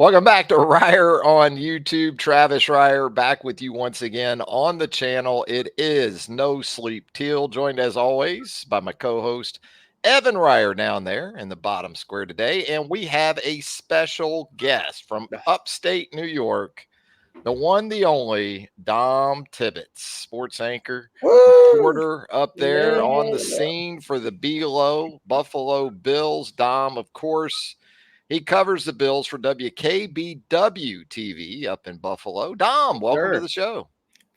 Welcome back to Reier on YouTube. Travis Reier back with you once again on the channel. It is No Sleep TEAL, joined as always by my co-host Evan Reier down there in the bottom square today. And we have a special guest from upstate New York, the one, the only Dom Tibbetts, sports anchor, reporter up there on the scene for the Buffalo Bills. Dom, of course, he covers the Bills for WKBW TV up in Buffalo. Dom, welcome to the show.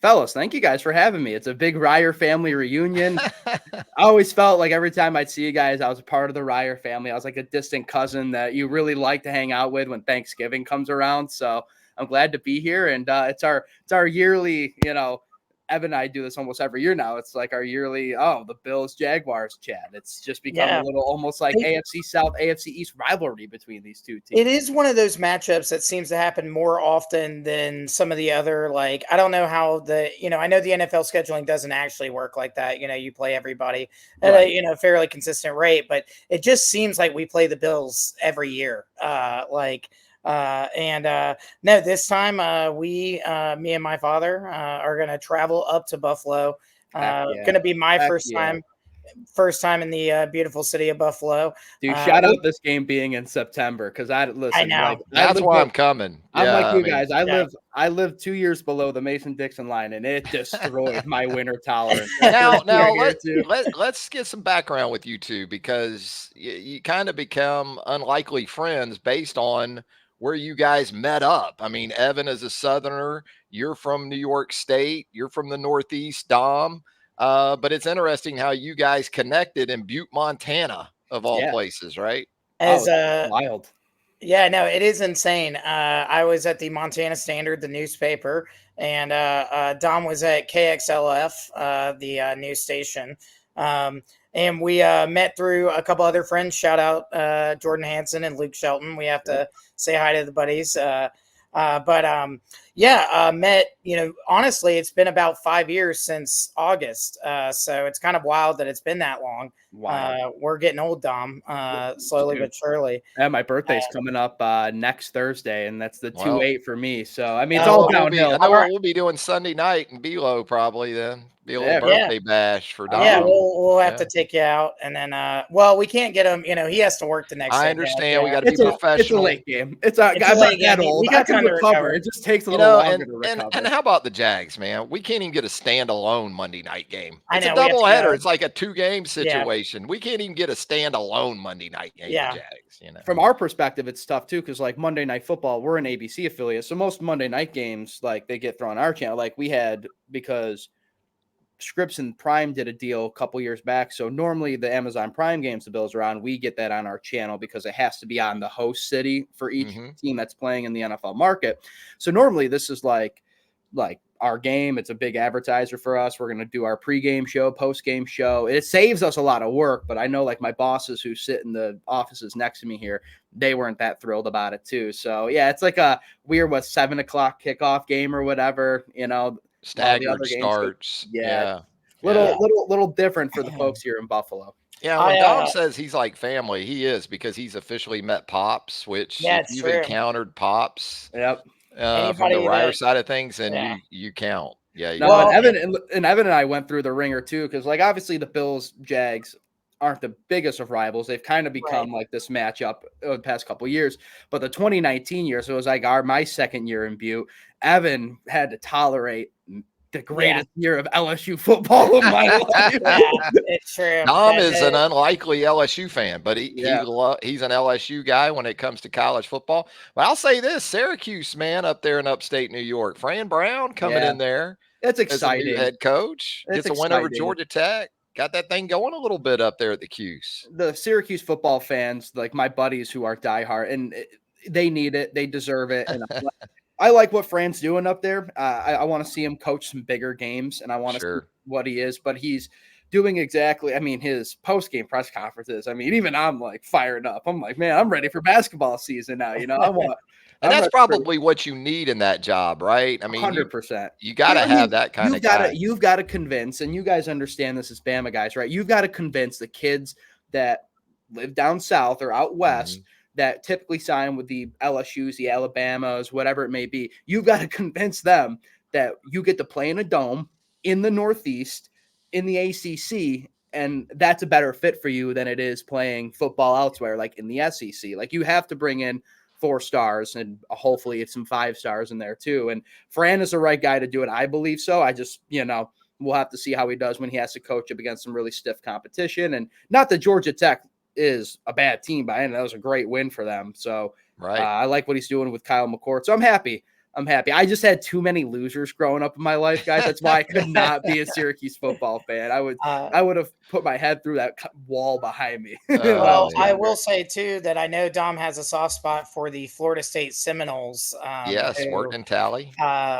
Fellas, thank you guys for having me. It's a big Reier family reunion. I always felt like every time I'd see you guys, I was a part of the Reier family. I was like a distant cousin that you really like to hang out with when Thanksgiving comes around. So I'm glad to be here. And it's our yearly, Evan and I do this almost every year now. It's like our yearly, the Bills Jaguars chat. It's just become a little almost like AFC South, AFC East rivalry between these two teams. It is one of those matchups that seems to happen more often than some of the other, like, I don't know how I know the NFL scheduling doesn't actually work like that. You play everybody at a, fairly consistent rate, but it just seems like we play the Bills every year. No, this time me and my father are going to travel up to Buffalo. Going to be my first time in the beautiful city of Buffalo. Dude, shout out this game being in September because I know that's why I'm coming. I'm like you guys. I live 2 years below the Mason-Dixon line, and it destroyed my winter tolerance. Now let's get some background with you two, because you kind of become unlikely friends based on where you guys met up. I mean, Evan is a Southerner. You're from New York State. You're from the Northeast, Dom. But it's interesting how you guys connected in Butte, Montana, of all places, right? Wild. Yeah, no, it is insane. I was at the Montana Standard, the newspaper, and Dom was at KXLF, the news station. And we met through a couple other friends. Shout out Jordan Hansen and Luke Shelton. We have to say hi to the buddies. Met, honestly, it's been about 5 years since August. So it's kind of wild that it's been that long. Wow. We're getting old, Dom, slowly but surely. Yeah, my birthday's coming up next Thursday, and that's the 2/8 for me. So, I mean, it's all downhill. I know what we'll be doing Sunday night in Below probably then. Be a little birthday bash for Dom. Yeah, we'll have to take you out, and then we can't get him. He has to work the next day. I understand. We got to be professional. It's a late game. I'm not that old. I can recover. It just takes a little longer to recover. And how about the Jags, man? We can't even get a standalone Monday night game. It's a doubleheader. It's like a 2-game situation. We can't even get a standalone Monday night game. Yeah. For Jags, From our perspective, it's tough too, because like Monday Night Football, we're an ABC affiliate, so most Monday night games they get thrown on our channel. Like we had, because Scripps and Prime did a deal a couple years back. So normally the Amazon Prime games the Bills are on, we get that on our channel because it has to be on the host city for each team that's playing in the NFL market. So normally this is like our game. It's a big advertiser for us. We're going to do our pregame show, postgame show. It saves us a lot of work, but I know like my bosses who sit in the offices next to me here, they weren't that thrilled about it too. So yeah, it's like a weird 7 o'clock kickoff game or whatever, staggered starts. Little different for the folks here in Buffalo. Yeah, when Dom says he's like family, he is, because he's officially met Pops, which if you've encountered Pops from the Reier side of things, and you count. Yeah. No, and Evan and I went through the ringer too, because like obviously the Bills Jags aren't the biggest of rivals. They've kind of become like this matchup over the past couple of years. But the 2019 year, so it was like my second year in Butte, Evan had to tolerate the greatest year of LSU football of my life. It's true. Dom is an unlikely LSU fan, but he's an LSU guy when it comes to college football. But I'll say this, Syracuse, man, up there in upstate New York, Fran Brown coming in there. It's exciting. As a new head coach. Gets a win over Georgia Tech. Got that thing going a little bit up there at the Cuse. The Syracuse football fans, like my buddies who are diehard, and they need it. They deserve it. And I like what Fran's doing up there. I want to see him coach some bigger games, and I want to see what he is. But he's doing exactly, his post-game press conferences. Even I'm like fired up. I'm like, man, I'm ready for basketball season now. And that's probably what you need in that job, right? 100%. You got to have that kind of guy. You've got to convince, and you guys understand this as Bama guys, right? You've got to convince the kids that live down south or out west that typically sign with the LSUs, the Alabamas, whatever it may be. You've got to convince them that you get to play in a dome in the Northeast, in the ACC, and that's a better fit for you than it is playing football elsewhere, like in the SEC. Like, you have to bring in 4 stars and hopefully it's some 5 stars in there too. And Fran is the right guy to do it. I believe so. I just, we'll have to see how he does when he has to coach up against some really stiff competition. And not that Georgia Tech is a bad team by any. That was a great win for them. So I like what he's doing with Kyle McCord. So I'm happy. I just had too many losers growing up in my life, guys. That's why I could not be a Syracuse football fan. I would have put my head through that wall behind me. Well, I will say too that I know Dom has a soft spot for the Florida State Seminoles. Yes, worked in Tally.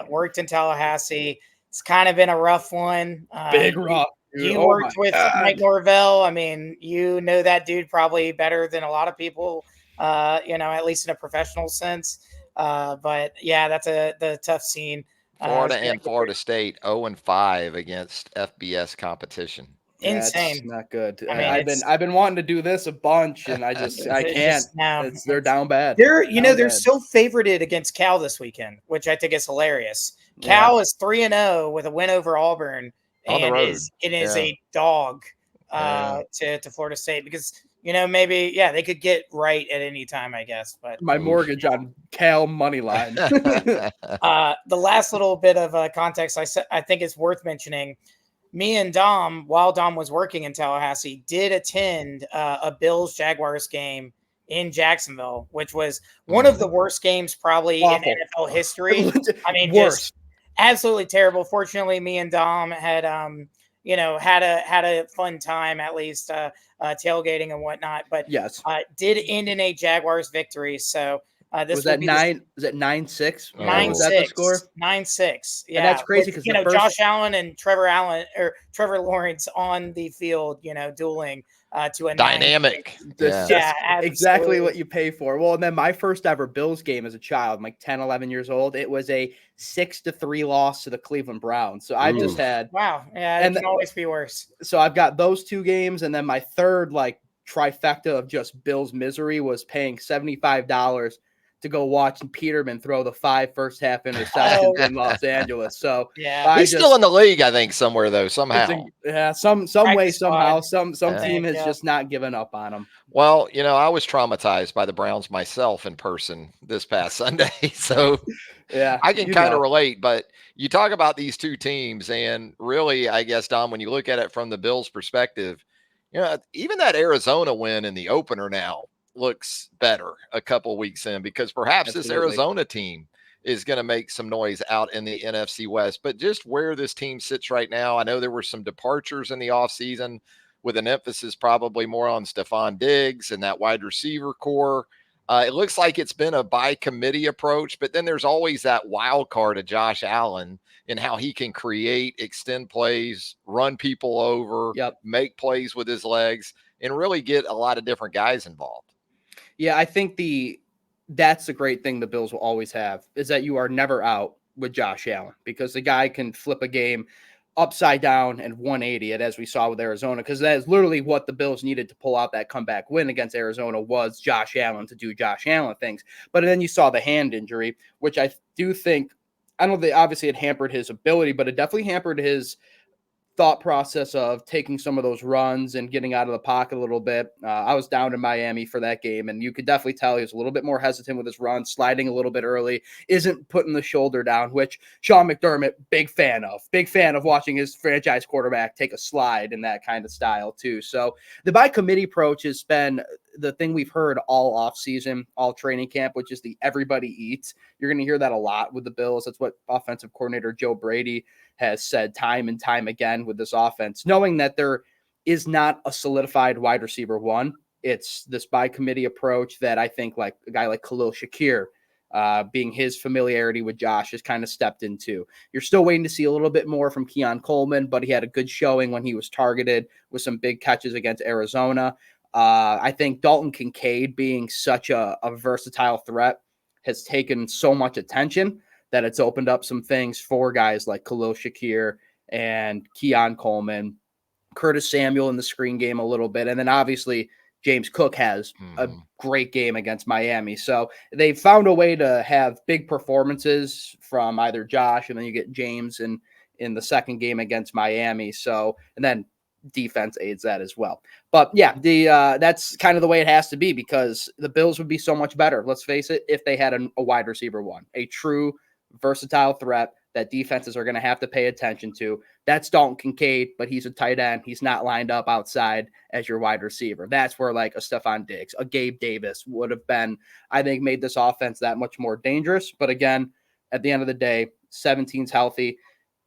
Worked in Tallahassee. It's kind of been a rough one. Big rough. You worked with Mike Norvell. I mean, you know that dude probably better than a lot of people, at least in a professional sense. But yeah, that's the tough scene. Florida and Florida State 0-5 against FBS competition. Insane. That's not good. I mean, I've been wanting to do this a bunch, and I can't. They're down bad. They're still favorited against Cal this weekend, which I think is hilarious. Cal is 3-0 with a win over Auburn, on the road. It is a dog to Florida State because maybe they could get right at any time, I guess. But my mortgage on Cal money line. The last little bit of context I think it's worth mentioning. Me and Dom, while Dom was working in Tallahassee, did attend a Bills Jaguars game in Jacksonville, which was one of the worst games probably in NFL history. I mean, just absolutely terrible. Fortunately, me and Dom had had a fun time, at least tailgating and whatnot. But did end in a Jaguars victory. So this was that 9? Was it 9-6? 9-6. 9-6. Yeah, and that's crazy because Josh Allen and Trevor Lawrence on the field, dueling to a dynamic. Exactly what you pay for. Well, and then my first ever Bills game as a child, I'm like 10, 11 years old. It was a 6-3 loss to the Cleveland Browns. So I just had it can always be worse. So I've got those 2 games, and then my third trifecta of just Bills misery was paying $75 to go watch Peterman throw the 5 first half interceptions in Los Angeles. So he's still in the league, I think, somewhere though. Somehow, some way, somehow, some team has just not given up on him. Well, I was traumatized by the Browns myself in person this past Sunday, so I can kind of relate. But you talk about these 2 teams, and really, I guess, Dom, when you look at it from the Bills' perspective, even that Arizona win in the opener now looks better a couple weeks in, because perhaps this Arizona team is going to make some noise out in the NFC West. But just where this team sits right now, I know there were some departures in the offseason with an emphasis probably more on Stephon Diggs and that wide receiver core. It looks like it's been a by committee approach, but then there's always that wild card of Josh Allen and how he can create, extend plays, run people over, make plays with his legs, and really get a lot of different guys involved. Yeah, I think that's the great thing the Bills will always have, is that you are never out with Josh Allen, because the guy can flip a game upside down and 180 it, as we saw with Arizona, because that is literally what the Bills needed to pull out that comeback win against Arizona, was Josh Allen to do Josh Allen things. But then you saw the hand injury, which I do think, I don't think obviously it hampered his ability, but it definitely hampered his thought process of taking some of those runs and getting out of the pocket a little bit. I was down in Miami for that game, and you could definitely tell he was a little bit more hesitant with his run, sliding a little bit early, isn't putting the shoulder down, which Sean McDermott, big fan of watching his franchise quarterback take a slide in that kind of style too. So the by committee approach has been the thing we've heard all offseason, all training camp, which is the everybody eats. You're going to hear that a lot with the Bills. That's what offensive coordinator Joe Brady has said time and time again with this offense, knowing that there is not a solidified wide receiver 1. It's this by committee approach that I think like a guy like Khalil Shakir, being his familiarity with Josh, has kind of stepped into. You're still waiting to see a little bit more from Keon Coleman, but he had a good showing when he was targeted with some big catches against Arizona. I think Dalton Kincaid, being such a versatile threat, has taken so much attention that it's opened up some things for guys like Khalil Shakir and Keon Coleman, Curtis Samuel in the screen game a little bit. And then obviously James Cook has a Mhm. great game against Miami. So they found a way to have big performances from either Josh, and then you get James in the second game against Miami. So, and then defense aids that as well. But yeah, that's kind of the way it has to be, because the Bills would be so much better, let's face it, if they had a wide receiver one, a true versatile threat that defenses are going to have to pay attention to. That's Dalton Kincaid, but he's a tight end. He's not lined up outside as your wide receiver. That's where like a Stephon Diggs, a Gabe Davis would have been, I think, made this offense that much more dangerous. But again, at the end of the day, 17's healthy.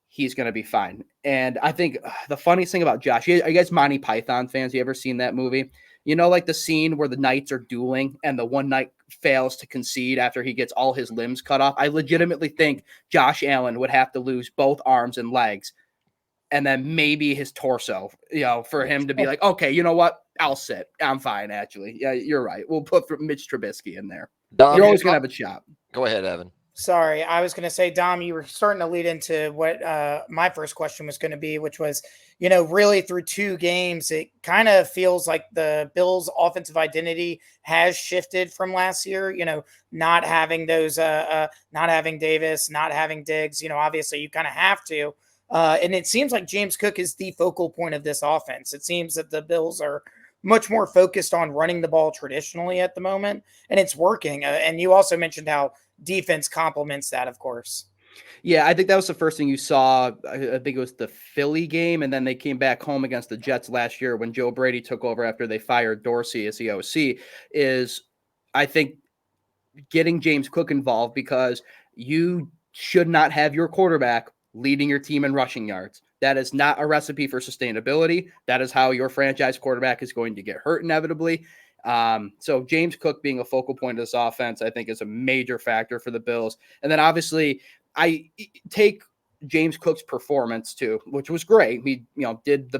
He's going to be fine. And I think the funniest thing about Josh, are you guys Monty Python fans? You ever seen that movie? You know, like the scene where the knights are dueling and the one knight fails to concede after he gets all his limbs cut off. I legitimately think Josh Allen would have to lose both arms and legs and then maybe his torso, for him to be like, okay, you know what? I'll sit. I'm fine, actually. Yeah, you're right. We'll put Mitch Trubisky in there. Dom, You're always going to have a shot. Go ahead, Evan. Sorry, I was going to say, Dom, you were starting to lead into what my first question was going to be, which was, really through 2 games, it kind of feels like the Bills' offensive identity has shifted from last year. Not having those, not having Davis, not having Diggs. Obviously, you kind of have to. And it seems like James Cook is the focal point of this offense. It seems that the Bills are much more focused on running the ball traditionally at the moment, and it's working. And you also mentioned how defense complements that, of course. Yeah, I think that was the first thing you saw. I think it was the Philly game, and then they came back home against the Jets last year when Joe Brady took over after they fired Dorsey as the OC, is I think getting James Cook involved, because you should not have your quarterback leading your team in rushing yards. That is not a recipe for sustainability. That is how your franchise quarterback is going to get hurt inevitably. So James Cook being a focal point of this offense, I think, is a major factor for the Bills. And then obviously I take James Cook's performance too, which was great. He, did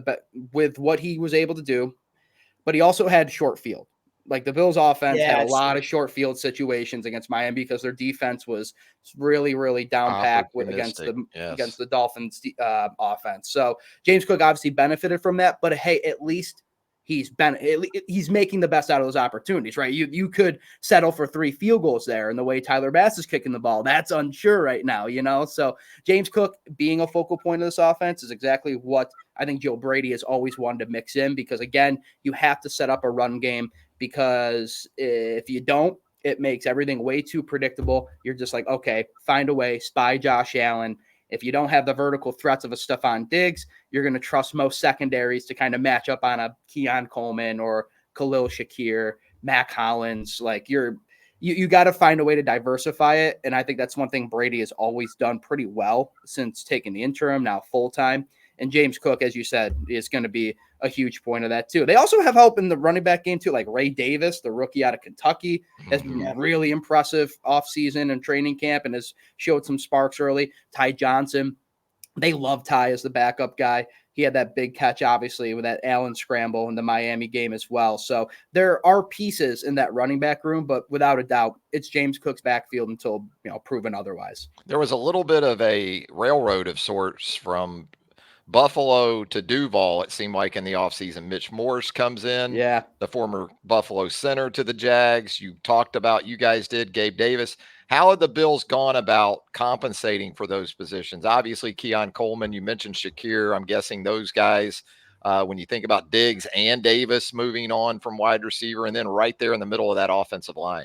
with what he was able to do, but he also had short field. Like the Bills offense had a lot of short field situations against Miami because their defense was really, really down packed against the Dolphins offense. So James Cook obviously benefited from that, but hey, at least he's making the best out of those opportunities, right? You could settle for 3 field goals there, and the way Tyler Bass is kicking the ball, that's unsure right now, So James Cook being a focal point of this offense is exactly what I think Joe Brady has always wanted to mix in, because again, you have to set up a run game, because if you don't, it makes everything way too predictable. You're just like, okay, find a way, spy Josh Allen. If you don't have the vertical threats of a Stephon Diggs, you're going to trust most secondaries to kind of match up on a Keon Coleman or Khalil Shakir, Mac Hollins. Like you got to find a way to diversify it. And I think that's one thing Brady has always done pretty well since taking the interim, now full-time. And James Cook, as you said, is going to be a huge point of that too. They also have help in the running back game too, like Ray Davis, the rookie out of Kentucky, has been really impressive offseason and training camp and has showed some sparks early. Ty Johnson, they love Ty as the backup guy. He had that big catch, obviously, with that Allen scramble in the Miami game as well. So there are pieces in that running back room, but without a doubt, it's James Cook's backfield until proven otherwise. There was a little bit of a railroad of sorts from Buffalo to Duval, it seemed like, in the offseason. Mitch Morse comes in, the former Buffalo center, to the Jags. You talked about, you guys did, Gabe Davis. How have the Bills gone about compensating for those positions? Obviously, Keon Coleman, you mentioned Shakir. I'm guessing those guys, when you think about Diggs and Davis moving on from wide receiver, and then right there in the middle of that offensive line.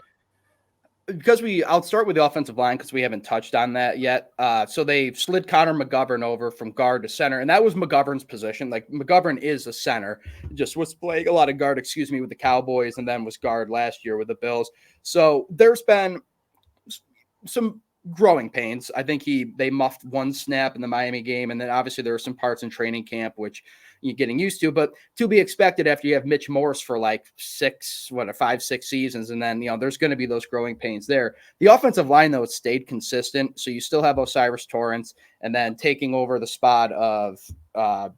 Because I'll start with the offensive line because we haven't touched on that yet. So they slid Connor McGovern over from guard to center, and that was McGovern's position. Like McGovern is a center, just was playing a lot of guard, with the Cowboys, and then was guard last year with the Bills. So there's been some growing pains. I think they muffed one snap in the Miami game, and then obviously there were some parts in training camp which you're getting used to, but to be expected after you have Mitch Morse for like 5, 6 seasons. And then, there's going to be those growing pains there. The offensive line, though, it stayed consistent. So you still have Osiris Torrance, and then taking over the spot of Connor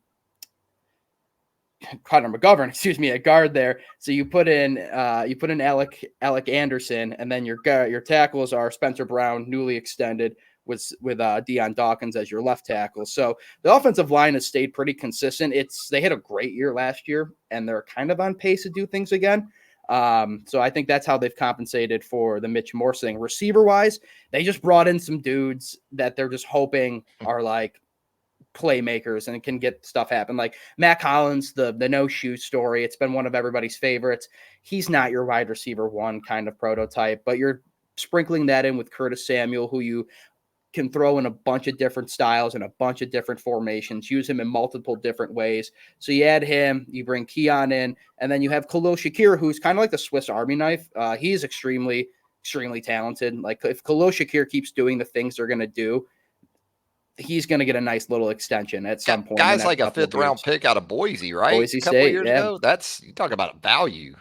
McGovern, at guard there. So you put in Alec Anderson, and then your tackles are Spencer Brown, newly extended, with Deion Dawkins as your left tackle. So the offensive line has stayed pretty consistent. They had a great year last year, and they're kind of on pace to do things again. So I think that's how they've compensated for the Mitch Morse thing. Receiver wise, they just brought in some dudes that they're just hoping are like playmakers and can get stuff happen. Like Matt Collins, the no shoe story. It's been one of everybody's favorites. He's not your wide receiver one kind of prototype, but you're sprinkling that in with Curtis Samuel, who you can throw in a bunch of different styles and a bunch of different formations, use him in multiple different ways. So you add him, you bring Keon in, and then you have Khalil Shakir, who's kind of like the Swiss Army knife. He's extremely, extremely talented. Like if Khalil Shakir keeps doing the things they're going to do, he's going to get a nice little extension at some point. Guys like a 5th round pick out of Boise, right? Boise a couple State, of years ago. You talk about a value.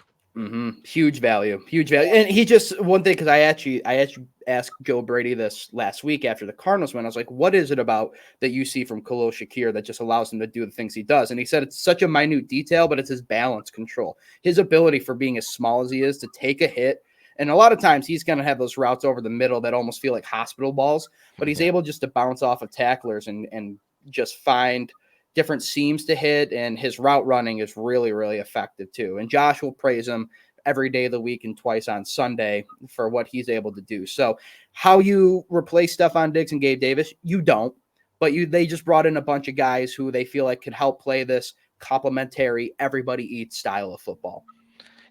Huge value. And he just one thing, because I actually asked Joe Brady this last week after the Cardinals win. I was like, what is it about that you see from Khalil Shakir that just allows him to do the things he does? And he said it's such a minute detail, but it's his balance control, his ability for being as small as he is to take a hit. And a lot of times he's going to have those routes over the middle that almost feel like hospital balls, but he's able just to bounce off of tacklers and just find different seams to hit. And his route running is really, really effective too. And Josh will praise him every day of the week and twice on Sunday for what he's able to do. So how you replace Stephon Diggs and Gabe Davis, you don't, but they just brought in a bunch of guys who they feel like could help play this complementary, everybody eats style of football.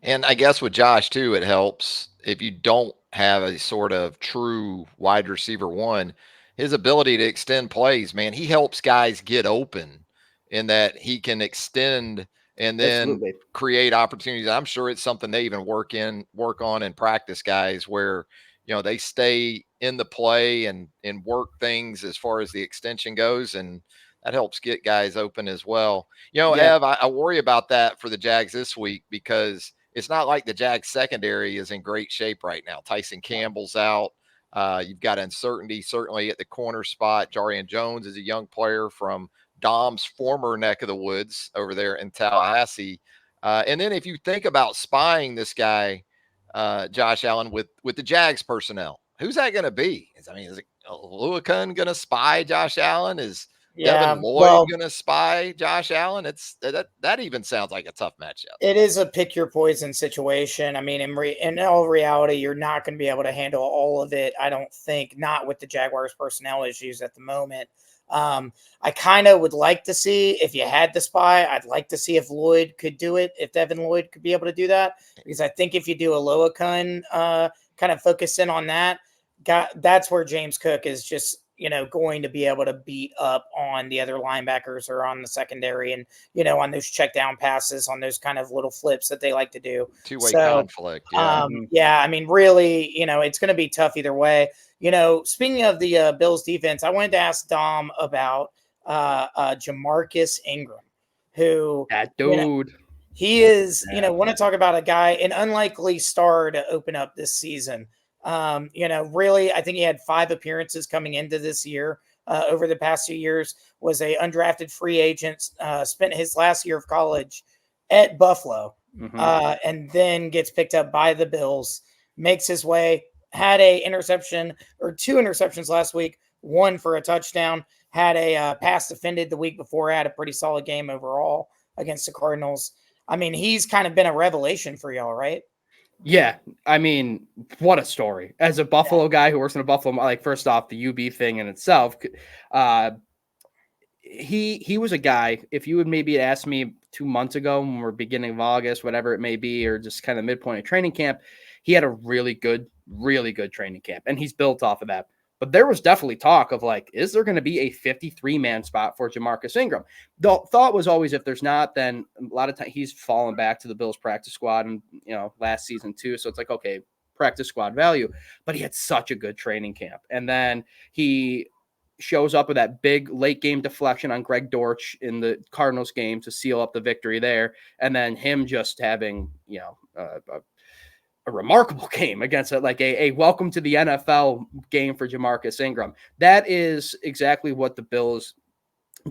And I guess with Josh too, it helps if you don't have a sort of true wide receiver one, his ability to extend plays, man, he helps guys get open in that he can extend and then create opportunities. I'm sure it's something they even work on in practice, guys, where, they stay in the play and work things as far as the extension goes. And that helps get guys open as well. Ev, I worry about that for the Jags this week because it's not like the Jags secondary is in great shape right now. Tyson Campbell's out. You've got uncertainty certainly at the corner spot. Jarian Jones is a young player from Dom's former neck of the woods over there in Tallahassee. And then if you think about spying this guy, Josh Allen, with the Jags personnel, who's that going to be? Is it Luakun going to spy Josh Allen? Is Devin Lloyd going to spy Josh Allen? It's that even sounds like a tough matchup. It is a pick your poison situation. I mean, in all reality, you're not going to be able to handle all of it. I don't think, not with the Jaguars personnel issues at the moment. I kind of would like to see if you had the spy. I'd like to see if Lloyd could do it, if Devin Lloyd could be able to do that, because I think if you do a Luakun, kind of focus in on that, that's where James Cook is just, going to be able to beat up on the other linebackers or on the secondary and, on those check down passes, on those kind of little flips that they like to do. Two-way conflict. Yeah. I mean, really, it's going to be tough either way. Speaking of the Bills defense, I wanted to ask Dom about Jamarcus Ingram, who that dude, he is, want to talk about a guy, an unlikely star to open up this season. Really, I think he had 5 appearances coming into this year. Over the past 2 years, was a undrafted free agent, spent his last year of college at Buffalo, and then gets picked up by the Bills, makes his way, had a interception or 2 interceptions last week, 1 for a touchdown, had a pass defended the week before, had a pretty solid game overall against the Cardinals. I mean, he's kind of been a revelation for y'all, right? Yeah, I mean, what a story. As a Buffalo guy who works in a Buffalo, like first off, the UB thing in itself, he was a guy, if you would maybe ask me 2 months ago when we're beginning of August, whatever it may be, or just kind of midpoint of training camp, he had a really good training camp, and he's built off of that. But there was definitely talk of like, is there going to be a 53-man spot for Jamarcus Ingram? The thought was always, if there's not, then a lot of time he's fallen back to the Bills practice squad and, last season too. So it's like, okay, practice squad value, but he had such a good training camp. And then he shows up with that big late game deflection on Greg Dortch in the Cardinals game to seal up the victory there. And then him just having, a remarkable game against it, like a welcome to the NFL game for Jamarcus Ingram. That is exactly what the Bills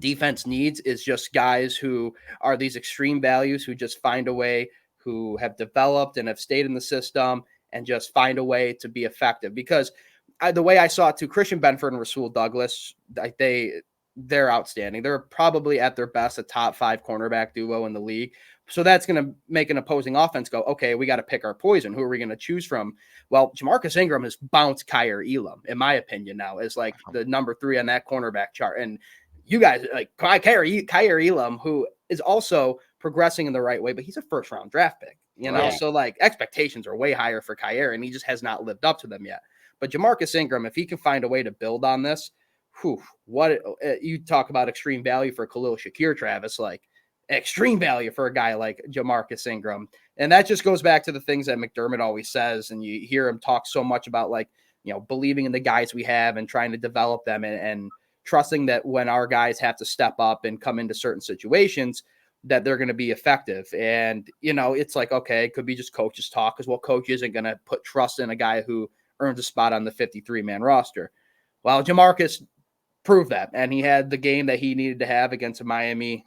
defense needs, is just guys who are these extreme values, who just find a way, who have developed and have stayed in the system and just find a way to be effective. Because the way I saw it too, Christian Benford and Rasul Douglas, they're outstanding. They're probably at their best a top 5 cornerback duo in the league. So that's going to make an opposing offense go, okay, we got to pick our poison. Who are we going to choose from? Well, Jamarcus Ingram has bounced Kyer Elam, in my opinion, now as like the number 3 on that cornerback chart. And you guys like Kyer Elam, who is also progressing in the right way, but he's a first round draft pick, you know? Right. So like expectations are way higher for Kyer, and he just has not lived up to them yet. But Jamarcus Ingram, if he can find a way to build on this, what you talk about extreme value for Khalil Shakir, Travis, like extreme value for a guy like Jamarcus Ingram. And that just goes back to the things that McDermott always says. And you hear him talk so much about like, you know, believing in the guys we have and trying to develop them and trusting that when our guys have to step up and come into certain situations, that they're going to be effective. And, you know, it's like, okay, it could be just coaches talk because, well, coach isn't going to put trust in a guy who earns a spot on the 53-man roster. Well, Jamarcus proved that, and he had the game that he needed to have against a Miami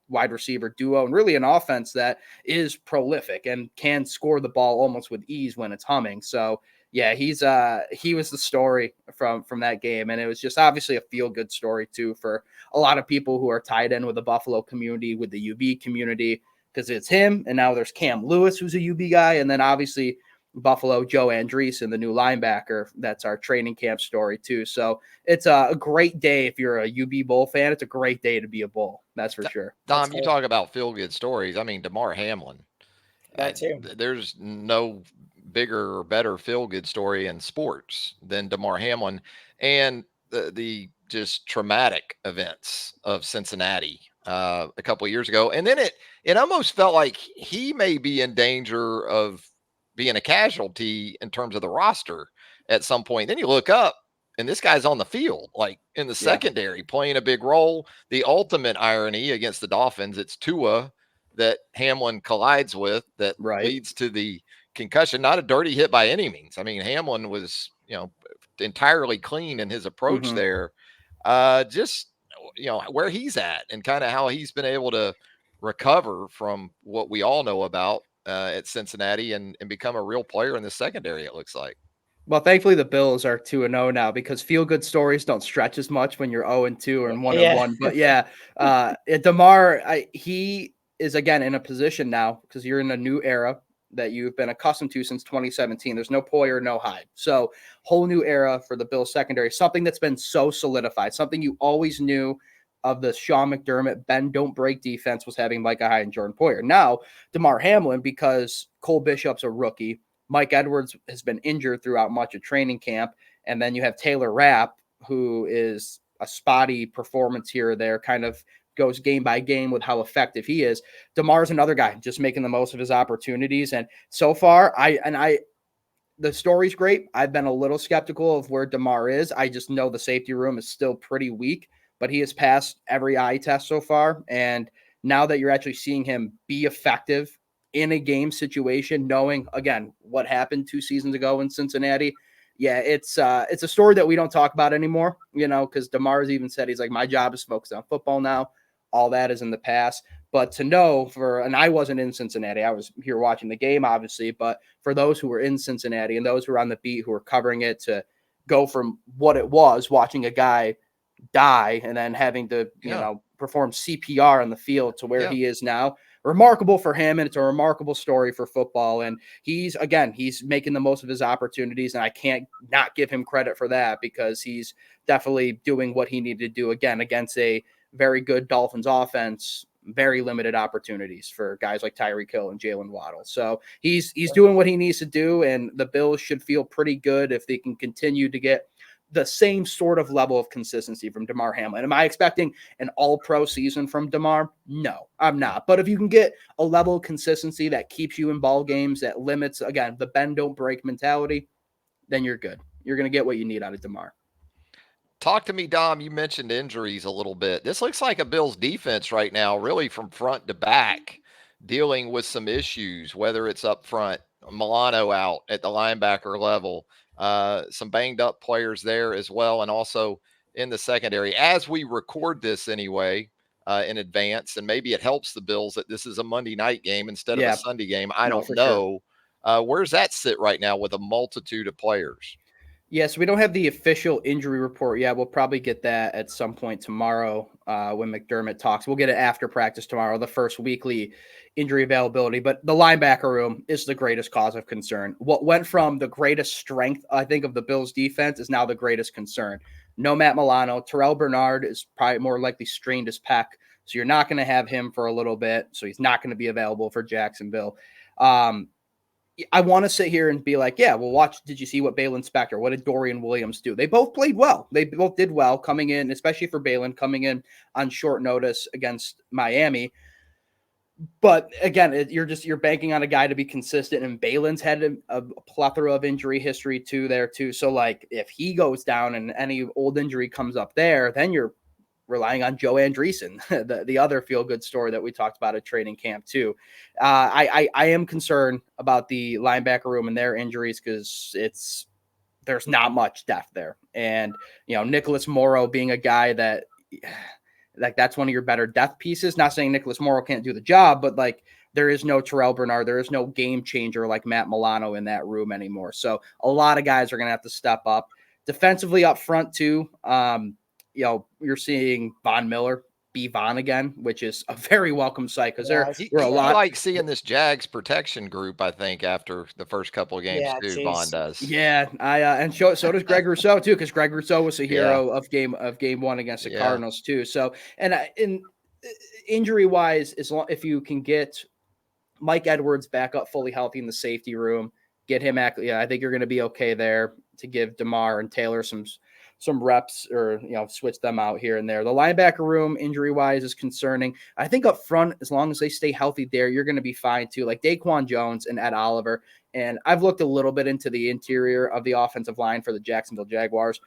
wide receiver duo, and really an offense that is prolific and can score the ball almost with ease when it's humming. So yeah, he was the story from that game, and it was just obviously a feel good story too for a lot of people who are tied in with the Buffalo community, with the UB community, because it's him, and now there's Cam Lewis, who's a UB guy, and then obviously Buffalo, Joe Andreessen, the new linebacker. That's our training camp story too. So it's a great day if you're a UB Bull fan. It's a great day to be a Bull. That's for sure. Dom, you talk about feel-good stories. I mean, Damar Hamlin. That too. There's no bigger or better feel-good story in sports than Damar Hamlin, and the just traumatic events of Cincinnati a couple of years ago. And then it almost felt like he may be in danger of being a casualty in terms of the roster at some point. Then you look up and this guy's on the field, like in the secondary, playing a big role. The ultimate irony against the Dolphins, it's Tua that Hamlin collides with that leads to the concussion. Not a dirty hit by any means. I mean, Hamlin was, you know, entirely clean in his approach there. Just, you know, where he's at and kind of how he's been able to recover from what we all know about at Cincinnati and become a real player in the secondary, it looks like. Well, thankfully the Bills are 2-0 now because feel-good stories don't stretch as much when you're 0-2 or 1-1. But yeah, Damar, he is again in a position now because you're in a new era that you've been accustomed to since 2017. There's no Poyer, no Hyde. So whole new era for the Bills secondary, something that's been so solidified, something you always knew of the Sean McDermott, bend, don't break defense was having Micah Hyde and Jordan Poyer. Now, Damar Hamlin, because Cole Bishop's a rookie, Mike Edwards has been injured throughout much of training camp, and then you have Taylor Rapp, who is a spotty performance here or there, kind of goes game by game with how effective he is. Damar's another guy just making the most of his opportunities, and so far, the story's great. I've been a little skeptical of where Damar is. I just know the safety room is still pretty weak, but he has passed every eye test so far. And now that you're actually seeing him be effective in a game situation, knowing, again, what happened 2 seasons ago in Cincinnati, yeah, it's a story that we don't talk about anymore, you know, because Damar's even said, he's like, my job is focused on football now. All that is in the past. But to know and I wasn't in Cincinnati, I was here watching the game, obviously, but for those who were in Cincinnati and those who were on the beat who were covering it, to go from what it was, watching a guy die and then having to, you know, perform CPR on the field to where he is now, remarkable for him. And it's a remarkable story for football. And he's making the most of his opportunities. And I can't not give him credit for that because he's definitely doing what he needed to do again against a very good Dolphins offense, very limited opportunities for guys like Tyreek Hill and Jalen Waddle. So he's doing what he needs to do. And the Bills should feel pretty good if they can continue to get the same sort of level of consistency from Damar Hamlin. Am I expecting an all-pro season from Damar? No, I'm not. But if you can get a level of consistency that keeps you in ball games, that limits, again, the bend, don't break mentality, then you're good. You're going to get what you need out of Damar. Talk to me, Dom. You mentioned injuries a little bit. This looks like a Bills defense right now, really from front to back, dealing with some issues, whether it's up front, Milano out at the linebacker level, some banged up players there as well, and also in the secondary. As we record this anyway, in advance, and maybe it helps the Bills that this is a Monday night game instead of a Sunday game. I don't know. Sure. Where's that sit right now with a multitude of players? Yeah, so we don't have the official injury report yet. We'll probably get that at some point tomorrow when McDermott talks. We'll get it after practice tomorrow, the first weekly injury availability. But the linebacker room is the greatest cause of concern. What went from the greatest strength, I think, of the Bills' defense is now the greatest concern. No Matt Milano. Terrell Bernard is probably more likely strained his pec, so you're not going to have him for a little bit. So he's not going to be available for Jacksonville. I want to sit here and be like, yeah, well, watch. Did you see what Balin Spector? What did Dorian Williams do? They both played well. They both did well coming in, especially for Balin coming in on short notice against Miami. But again, you're banking on a guy to be consistent, and Balin's had a plethora of injury history too there too. So like, if he goes down and any old injury comes up there, then you're relying on Joe Andreessen, the other feel-good story that we talked about at training camp too. I am concerned about the linebacker room and their injuries because there's not much depth there. And, Nicholas Morrow being a guy that that's one of your better depth pieces. Not saying Nicholas Morrow can't do the job, but like there is no Terrell Bernard. There is no game changer like Matt Milano in that room anymore. So a lot of guys are going to have to step up defensively up front too. You're seeing Von Miller be Von again, which is a very welcome sight because there were a lot. I like seeing this Jags protection group, I think, after the first couple of games, too. geez. Vaughn does. Yeah, and so does Greg Rousseau, too, because Greg Rousseau was a hero of game one against the Cardinals, too. So, and injury-wise, if you can get Mike Edwards back up fully healthy in the safety room, get him I think you're going to be okay there to give DeMar and Taylor some reps or, switch them out here and there. The linebacker room injury wise is concerning. I think up front, as long as they stay healthy there, you're going to be fine too. Like Daquan Jones and Ed Oliver. And I've looked a little bit into the interior of the offensive line for the Jacksonville Jaguars.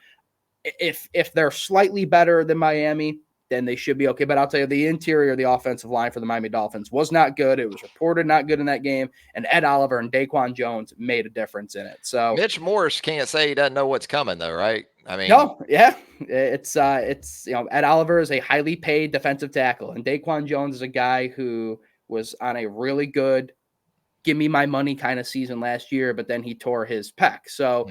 If they're slightly better than Miami, then they should be okay. But I'll tell you, the interior of the offensive line for the Miami Dolphins was not good. It was reported not good in that game. And Ed Oliver and Daquan Jones made a difference in it. So Mitch Morse can't say he doesn't know what's coming, though, right? I mean, no, yeah, it's Ed Oliver is a highly paid defensive tackle, and Daquan Jones is a guy who was on a really good, give me my money kind of season last year, but then he tore his pec. So,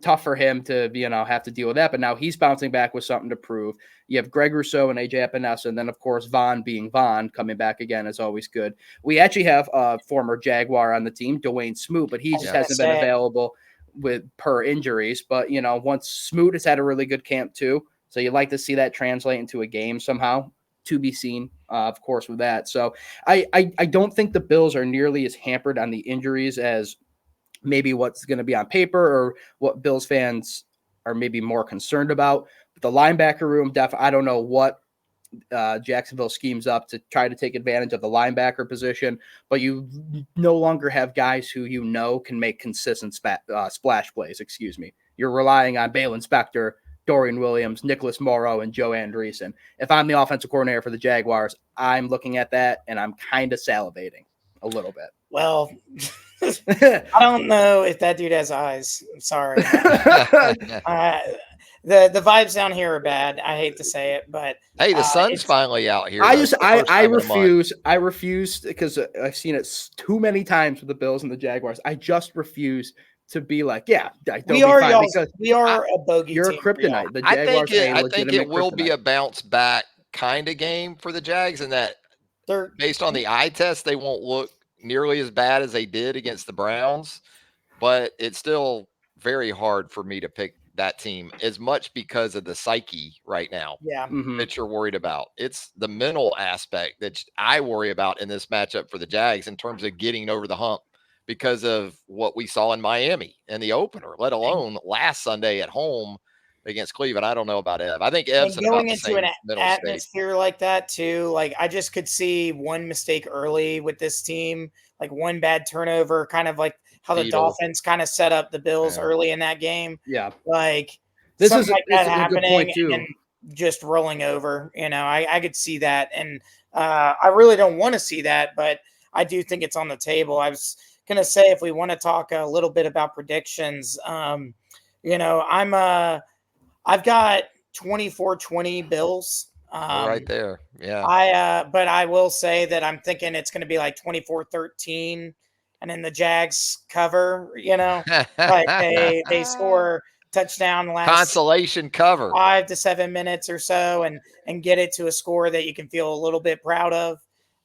tough for him to have to deal with that. But now he's bouncing back with something to prove. You have Greg Rousseau and AJ Epinesa, and then of course Vaughn being Vaughn coming back again is always good. We actually have a former Jaguar on the team, Dwayne Smoot, but he just hasn't been available with per injuries. But once Smoot has had a really good camp too, so you'd like to see that translate into a game somehow. To be seen, of course, with that. So I don't think the Bills are nearly as hampered on the injuries as maybe what's going to be on paper or what Bills fans are maybe more concerned about. But the linebacker room, I don't know what Jacksonville schemes up to try to take advantage of the linebacker position, but you no longer have guys who can make consistent splash plays. You're relying on Balin Spector, Dorian Williams, Nicholas Morrow, and Joe Andreessen. If I'm the offensive coordinator for the Jaguars, I'm looking at that and I'm kind of salivating a little bit. Well, I don't know if that dude has eyes. I'm sorry. The vibes down here are bad. I hate to say it, but hey, the sun's finally out here. I refuse because I've seen it too many times with the Bills and the Jaguars. I just refuse to be like, we are a bogey. You're team, a kryptonite. The Jaguars I think it will be a bounce back kind of game for the Jags, and that based on the eye test, they won't look nearly as bad as they did against the Browns, but it's still very hard for me to pick that team as much because of the psyche right now that you're worried about. It's the mental aspect that I worry about in this matchup for the Jags in terms of getting over the hump because of what we saw in Miami in the opener, let alone last Sunday at home against Cleveland. I don't know about Ev. I think Ev's going into an atmosphere like that too. Like I just could see one mistake early with this team, like one bad turnover, kind of like how the Dolphins kind of set up the Bills early in that game. Yeah, like this is like that happening a good point too. And just rolling over. I could see that, and I really don't want to see that, but I do think it's on the table. I was gonna say if we want to talk a little bit about predictions, I've got 24-20 Bills. Right there. Yeah. But I will say that I'm thinking it's going to be like 24-13. and then the Jags cover, like they score touchdown the last consolation cover 5 to 7 minutes or so and get it to a score that you can feel a little bit proud of.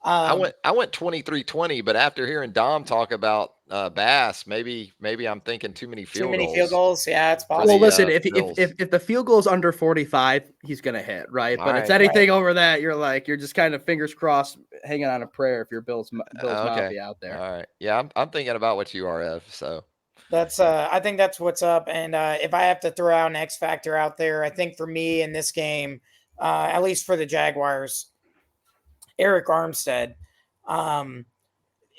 I went 23-20, but after hearing Dom talk about Bass, maybe I'm thinking too many Too field many goals. field goals. Yeah, it's for possible. Well, the, listen, Bills. if the field goal is under 45, he's gonna hit, right? All But right. it's anything over that, you're just kind of fingers crossed, hanging on a prayer if you're Bills Okay. Mafia out there. All right. Yeah, I'm thinking about what you are, Ev. So That's I think that's what's up. And if I have to throw out an X factor out there, I think for me in this game, at least for the Jaguars, Eric Armstead,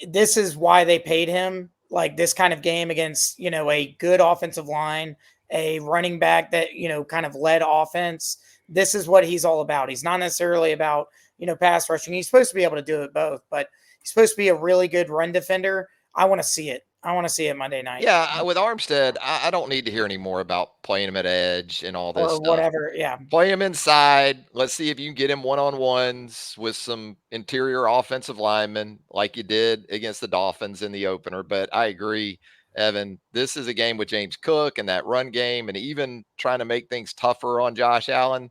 this is why they paid him. Like this kind of game against, a good offensive line, a running back that, kind of led offense. This is what he's all about. He's not necessarily about, pass rushing. He's supposed to be able to do it both, but he's supposed to be a really good run defender. I want to see it. I want to see it Monday night. yeah, with Armstead, I don't need to hear any more about playing him at edge and all this Or stuff. whatever. Yeah. Play him inside. Let's see if you can get him one-on-ones with some interior offensive linemen like you did against the Dolphins in the opener. But I agree, Evan, this is a game with James Cook and that run game and even trying to make things tougher on Josh Allen.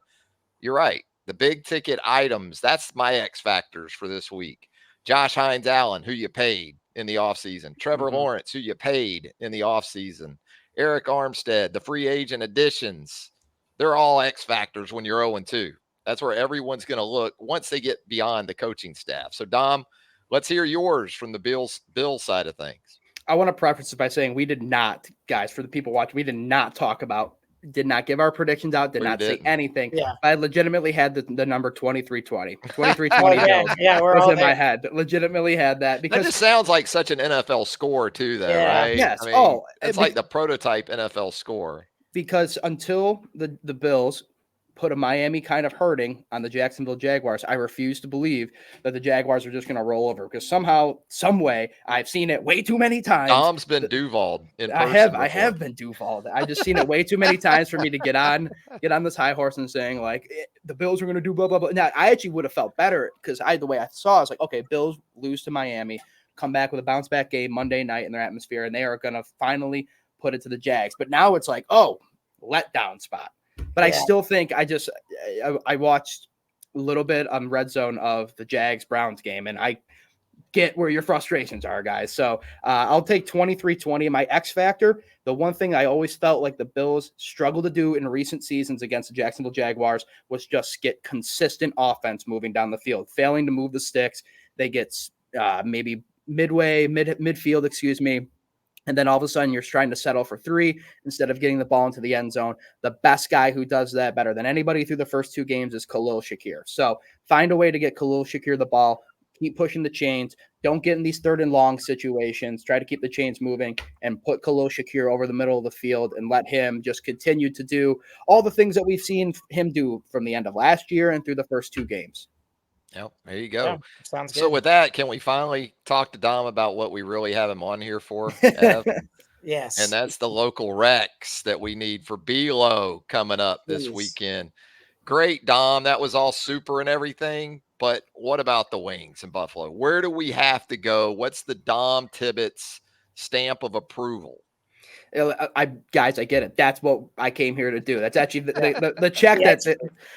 You're right. The big ticket items, that's my X factors for this week. Josh Hines Allen, who you paid in the offseason. Trevor Lawrence, who you paid in the offseason. Eric Armstead, the free agent additions. They're all X factors when you're 0-2. That's where everyone's going to look once they get beyond the coaching staff. So, Dom, let's hear yours from the Bills side of things. I want to preface it by saying we did not, guys, for the people watching, we did not give our predictions out, did not say anything. Yeah. I legitimately had the number 23-20. 23-20 Bills. Yeah, we're was all in my there. head. Legitimately had that because That just sounds like such an NFL score too, though, Yeah. right? Yes. I mean, it's be- like the prototype NFL score. because until the Bills put a Miami kind of hurting on the Jacksonville Jaguars, I refuse to believe that the Jaguars are just going to roll over because somehow, some way, I've seen it way too many times. Dom's been Duval'd in person. I have been Duval'd. I just seen it way too many times for me to get on this high horse and saying like the Bills are going to do blah blah blah. Now I actually would have felt better because the way I saw, I was like, okay, Bills lose to Miami, come back with a bounce back game Monday night in their atmosphere, and they are going to finally put it to the Jags. But now it's like, oh, letdown spot. But I still think I watched a little bit on Red Zone of the Jags-Browns game, and I get where your frustrations are, guys. So I'll take 23-20. My X factor, the one thing I always felt like the Bills struggled to do in recent seasons against the Jacksonville Jaguars was just get consistent offense moving down the field, failing to move the sticks. They get maybe midfield, and then all of a sudden you're trying to settle for 3 instead of getting the ball into the end zone. The best guy who does that better than anybody through the first 2 games is Khalil Shakir. So find a way to get Khalil Shakir the ball. Keep pushing the chains. Don't get in these 3rd and long situations. Try to keep the chains moving and put Khalil Shakir over the middle of the field and let him just continue to do all the things that we've seen him do from the end of last year and through the first 2 games. Yep, there you go. Yeah, sounds good. So with that, can we finally talk to Dom about what we really have him on here for? Yes. And that's the local Rex that we need for B-Lo coming up this weekend. Great, Dom. That was all super and everything. But what about the wings in Buffalo? Where do we have to go? What's the Dom Tibbetts stamp of approval? Guys, I get it. That's what I came here to do. That's actually the check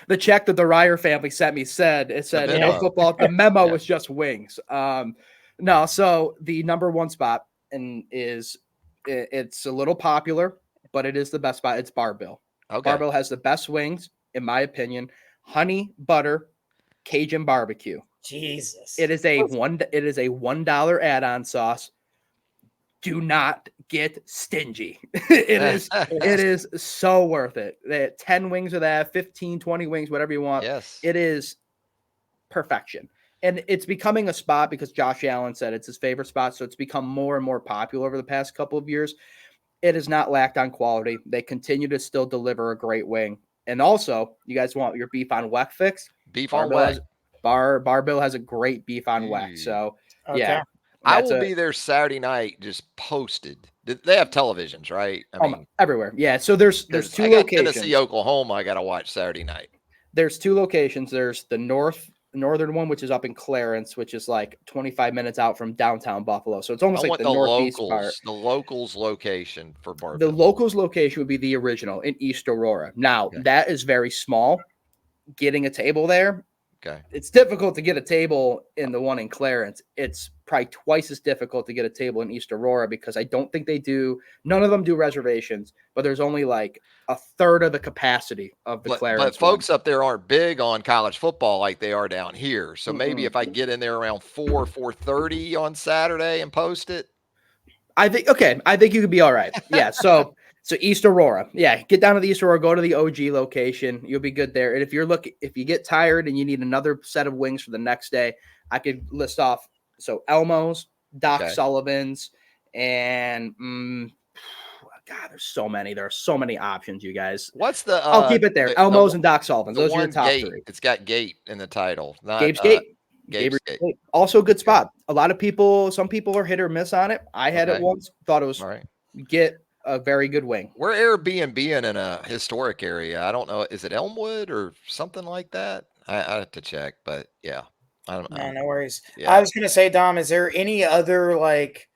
the check that the Reier family sent me said no football. The memo was just wings. No, so the number 1 spot it's a little popular, but it is the best spot. It's Bar-Bill. Okay. Bar-Bill has the best wings, in my opinion. Honey butter Cajun barbecue. Jesus. It is a $1 add-on sauce. Do not get stingy. It is so worth it. 10 wings of that, 15, 20 wings, whatever you want. Yes. It is perfection. And it's becoming a spot because Josh Allen said it's his favorite spot. So it's become more and more popular over the past couple of years. It has not lacked on quality. They continue to still deliver a great wing. And also, you guys want your beef on weck fix? Beef on weck. Bar-Bill has a great beef on weck. So, yeah. I will be there Saturday night, just posted. They have televisions, right? I mean, everywhere. Yeah. So there's 2 locations. Tennessee, Oklahoma. I got to watch Saturday night. There's 2 locations. There's the north northern one, which is up in Clarence, which is like 25 minutes out from downtown Buffalo. So it's almost I like want the northeast part. the locals location for The Barville. locals location would be the original in East Aurora. Now, Okay. that is very small. Getting a table there, Okay. it's difficult to get a table in the one in Clarence. It's probably twice as difficult to get a table in East Aurora because I don't think none of them do reservations, but there's only like a third of the capacity of the Clarence But folks up there aren't big on college football like they are down here. So maybe if I get in there around 4:30 on Saturday and post it. I think you could be all right. Yeah. So East Aurora. Yeah. Get down to the East Aurora, go to the OG location. You'll be good there. And if you get tired and you need another set of wings for the next day, I could list off. So Elmo's, Doc Sullivan's, and God, there's so many. There are so many options, you guys. What's the I'll keep it there. Elmo's and Doc Sullivan's. Those are your top three. It's got Gate in the title. Not Gabe's Gate. Gabe's Gate. Also a good spot. A lot of people, some people are hit or miss on it. I had it once, thought it was get a very good wing. We're Airbnb in a historic area. I don't know. Is it Elmwood or something like that? I have to check, but yeah. No worries. Yeah. I was going to say, Dom, is there any other like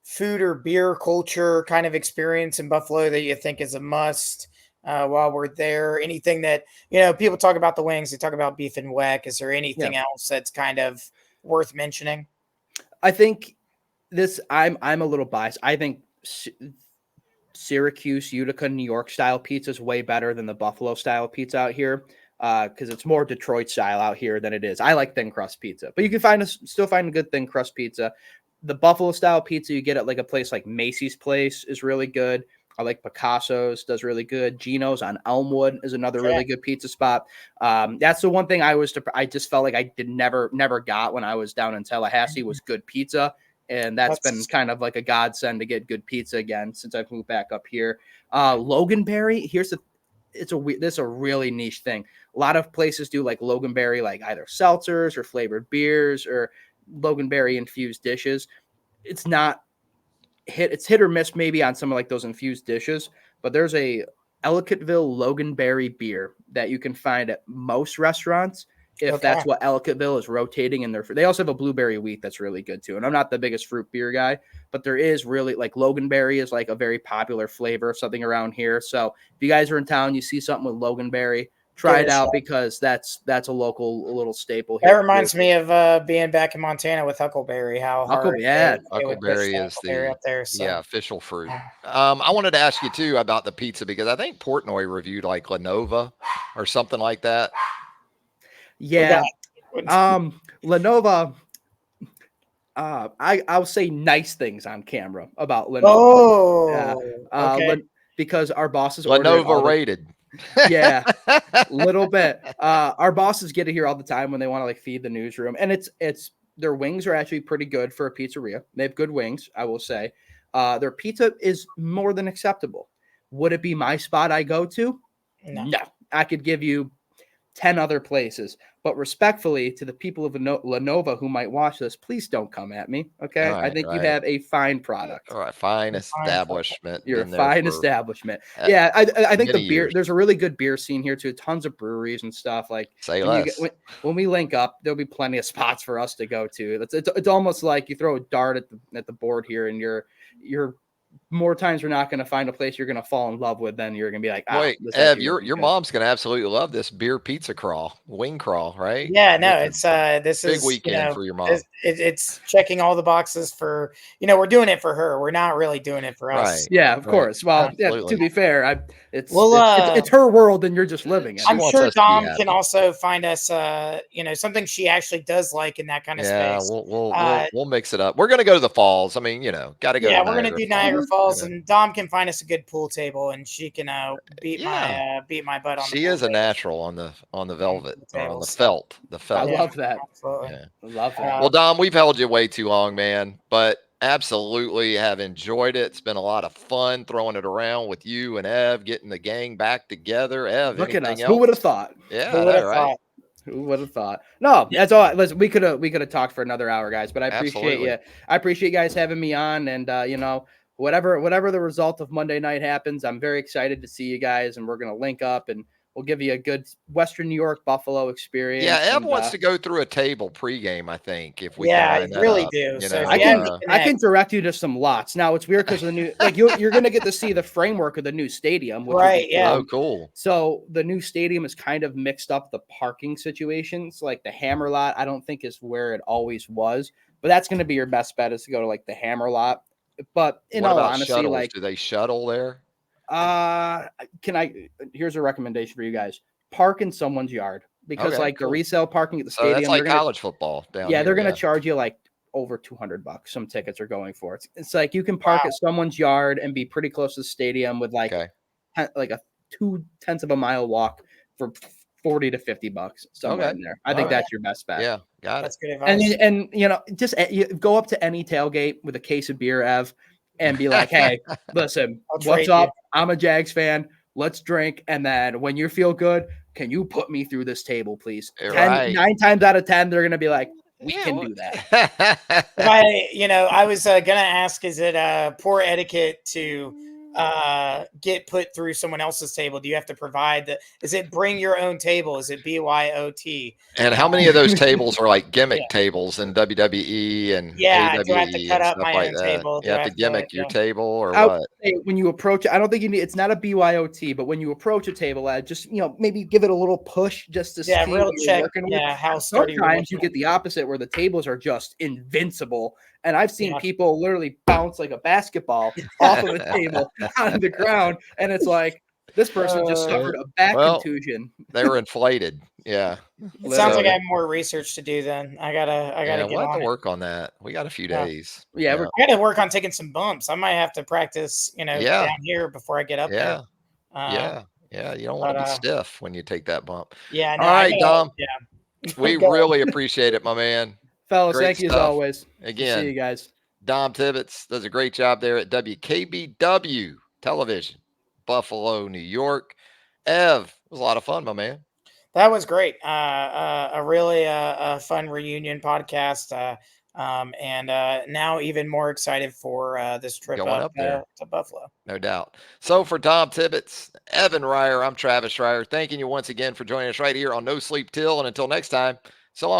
food or beer culture kind of experience in Buffalo that you think is a must while we're there? Anything that, people talk about the wings, they talk about beef and weck. Is there anything else that's kind of worth mentioning? I think I'm a little biased. I think Syracuse, Utica, New York style pizza is way better than the Buffalo style pizza out here. Because it's more Detroit style out here than it is. I like thin crust pizza, but you can still find a good thin crust pizza. The Buffalo style pizza you get at like a place like Macy's Place is really good. I like Picasso's, does really good. Gino's on Elmwood is another really good pizza spot. That's the one thing I just felt like I never got when I was down in Tallahassee was good pizza. And that's been kind of like a godsend to get good pizza again since I've moved back up here. Loganberry, this is a really niche thing. A lot of places do like Loganberry, like either seltzers or flavored beers or Loganberry infused dishes. It's hit or miss maybe on some of like those infused dishes, but there's a Ellicottville Loganberry beer that you can find at most restaurants if that's what Ellicottville is rotating in their food. They also have a blueberry wheat that's really good too. And I'm not the biggest fruit beer guy, but there is really like Loganberry is like a very popular flavor of something around here. So if you guys are in town, you see something with Loganberry, try it out because that's a little staple here. That reminds me of being back in Montana with Huckleberry. Huckleberry is the up there, so. official fruit. I wanted to ask you too about the pizza because I think Portnoy reviewed like Lenova or something like that. Yeah. Lenova. I'll say nice things on camera about Lenova. Because our bosses Lenova rated. Yeah, a little bit. Our bosses get to hear all the time when they want to like feed the newsroom, and it's their wings are actually pretty good for a pizzeria. They have good wings, I will say. Their pizza is more than acceptable. Would it be my spot I go to? No. I could give you 10 other places. But respectfully to the people of Lenova who might watch this, please don't come at me. Okay. I think you have a fine product. All right. Fine establishment. You're a fine establishment. Yeah. I think the beer, there's a really good beer scene here too. Tons of breweries and stuff. Like when we link up, there'll be plenty of spots for us to go to. It's almost like you throw a dart at the board here and you're more times we're not going to find a place you're going to fall in love with, then you're going to be like, wait, Ev, your mom's going to absolutely love this beer pizza wing crawl, right? Yeah, no, it's this big is weekend for your mom. It's checking all the boxes for, we're doing it for her. We're not really doing it for us. Right. Yeah, of course. Well, to be fair, it's her world and you're just living it. I'm sure Dom can also find us, something she actually does like in that kind of space. We'll mix it up. We're going to go to the falls. I mean, got to go. Yeah, we're going to do Niagara Falls, and Dom can find us a good pool table, and she can beat my butt on. She is a natural on the velvet or on the felt. The felt. I love that. Absolutely. Yeah. I love that. Well, Dom, we've held you way too long, man, but absolutely have enjoyed it. It's been a lot of fun throwing it around with you and Ev, getting the gang back together. Ev, look at us. Else? Who would have thought? Yeah, right. Who would have thought? No, that's all. Listen, we could have talked for another hour, guys. But I appreciate you. I appreciate you guys having me on, and whatever the result of Monday night happens, I'm very excited to see you guys, and we're gonna link up and We'll give you a good Western New York Buffalo experience. Yeah, Ev and, wants to go through a table pregame, I think, if we Yeah, can I line that really up. do. You So if know, you have I can direct you to some lots. Now it's weird because the new, like you're gonna get to see the framework of the new stadium, which will be Right, yeah. oh, cool. So the new stadium is kind of mixed up the parking situations. Like the Hammer lot, I don't think is where it always was, but that's going to be your best bet is to go to like the Hammer lot. But in What all about honesty, shuttles? like, Do they shuttle there? here's a recommendation for you guys: park in someone's yard because Okay, like the cool. resale parking at the So that's stadium, like they're gonna college football down yeah, here. they're gonna charge you like over $200. Some tickets are going for it. It's like you can park Wow. at someone's yard and be pretty close to the stadium with like Okay. like a 0.2 of a mile walk for $40 to $50 somewhere Okay. in there. I All think right. that's your best bet. Yeah, got it. That's good And advice. and you know, just you go up to any tailgate with a case of beer, Ev, and be like, "Hey, listen, I'll what's trade up? you. I'm a Jags fan. Let's drink, and then when you feel good, can you put me through this table, please?" Right. 9 times out of 10, they're gonna be like, "We Yeah, can well- do that." If I was gonna ask, is it poor etiquette to get put through someone else's table? Do you have to provide the? Is it bring your own table? Is it BYOT? And how many of those tables are like gimmick Yeah. tables in WWE and Yeah. Do I have to AWE cut and up stuff my like own that? table? You have to gimmick your yeah. table or I would what? say when you approach it, I don't think you need. It's not a BYOT, but when you approach a table, just maybe give it a little push just to Yeah, see real what you're check. working with. Yeah, how sturdy you're Sometimes you looking get the opposite where the tables are just invincible, and I've seen Yeah. people literally bounce like a basketball off of a table onto the ground, and it's like this person just suffered a back Well, contusion. they were inflated. Yeah. It sounds like Literally. I have more research to do then. I gotta Yeah, get we'll have on to it. work on that. We got a few Yeah. days. Yeah, Yeah. I gotta work on taking some bumps. I might have to practice, Yeah. down here before I get up there. Yeah. Yeah. You don't want to be But stiff when you take that bump. yeah, no, All I right, gotta, Dom. yeah. We Go ahead. really appreciate it, my man. fellas, Great thank you as stuff. always. See Again, you guys. Dom Tibbetts does a great job there at WKBW Television, Buffalo, New York. Ev, it was a lot of fun, my man. That was great. A really fun reunion podcast. And now even more excited for this trip Going up up there. to Buffalo. No doubt. So for Dom Tibbetts, Evan Reier, I'm Travis Reier. Thanking you once again for joining us right here on No Sleep Till. And until next time, so long.